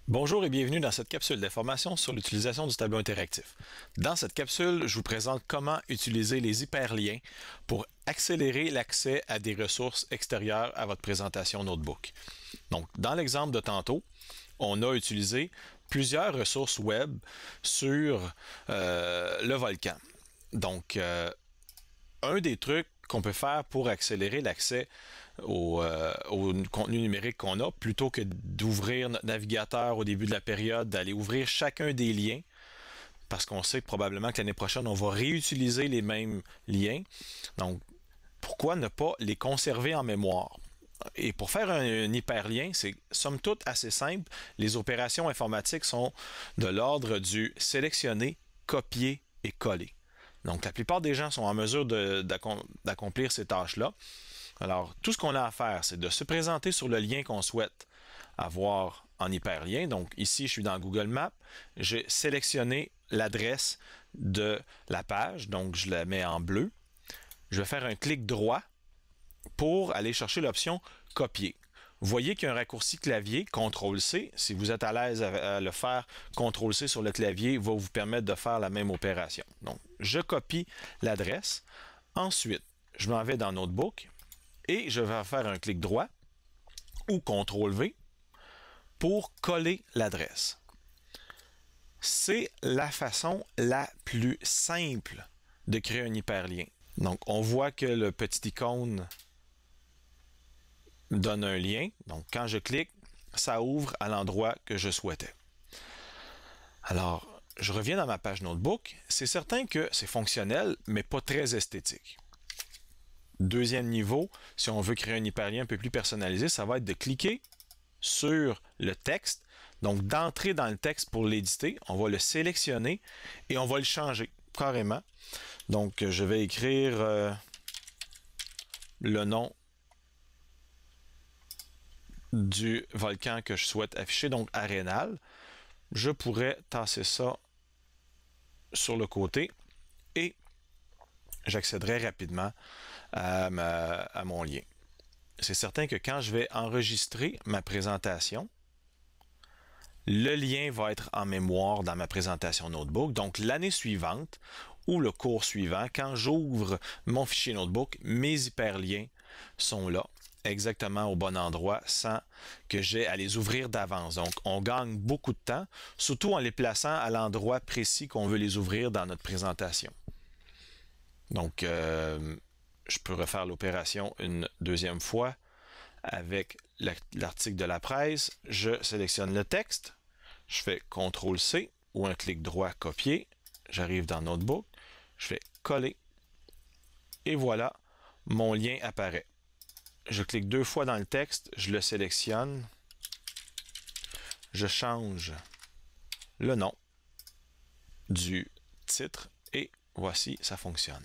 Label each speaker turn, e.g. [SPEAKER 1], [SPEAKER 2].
[SPEAKER 1] Bonjour et bienvenue dans cette capsule d'information sur l'utilisation du tableau interactif. Dans cette capsule, je vous présente comment utiliser les hyperliens pour accélérer l'accès à des ressources extérieures à votre présentation notebook. Donc, dans l'exemple de tantôt, on a utilisé plusieurs ressources web sur le volcan. Donc, un des trucs qu'on peut faire pour accélérer l'accès au contenu numérique qu'on a, plutôt que d'ouvrir notre navigateur au début de la période, d'aller ouvrir chacun des liens, parce qu'on sait que probablement que l'année prochaine, on va réutiliser les mêmes liens. Donc, pourquoi ne pas les conserver en mémoire? Et pour faire un hyperlien, c'est somme toute assez simple. Les opérations informatiques sont de l'ordre du sélectionner, copier et coller. Donc, la plupart des gens sont en mesure d'accomplir ces tâches-là. Alors, tout ce qu'on a à faire, c'est de se présenter sur le lien qu'on souhaite avoir en hyperlien. Donc, ici, je suis dans Google Maps. J'ai sélectionné l'adresse de la page. Donc, je la mets en bleu. Je vais faire un clic droit pour aller chercher l'option « Copier ». Vous voyez qu'il y a un raccourci clavier, CTRL-C. Si vous êtes à l'aise à le faire, CTRL-C sur le clavier va vous permettre de faire la même opération. Donc, je copie l'adresse. Ensuite, je m'en vais dans Notebook et je vais faire un clic droit ou CTRL-V pour coller l'adresse. C'est la façon la plus simple de créer un hyperlien. Donc, on voit que le petit icône donne un lien. Donc, quand je clique, ça ouvre à l'endroit que je souhaitais. Alors, je reviens dans ma page Notebook. C'est certain que c'est fonctionnel, mais pas très esthétique. Deuxième niveau, si on veut créer un hyperlien un peu plus personnalisé, ça va être de cliquer sur le texte. Donc, d'entrer dans le texte pour l'éditer, on va le sélectionner et on va le changer carrément. Donc, je vais écrire le nom du volcan que je souhaite afficher, donc Arenal. Je pourrais tasser ça sur le côté et j'accéderai rapidement à mon lien. C'est certain que quand je vais enregistrer ma présentation, le lien va être en mémoire dans ma présentation Notebook. Donc, l'année suivante ou le cours suivant, quand j'ouvre mon fichier Notebook, mes hyperliens sont là, exactement au bon endroit, sans que j'ai à les ouvrir d'avance. Donc, on gagne beaucoup de temps, surtout en les plaçant à l'endroit précis qu'on veut les ouvrir dans notre présentation. Donc, je peux refaire l'opération une deuxième fois avec l'article de la presse. Je sélectionne le texte, je fais CTRL-C ou un clic droit copier. J'arrive dans Notebook, je fais coller et voilà, mon lien apparaît. Je clique deux fois dans le texte, je le sélectionne, je change le nom du titre et voici, ça fonctionne.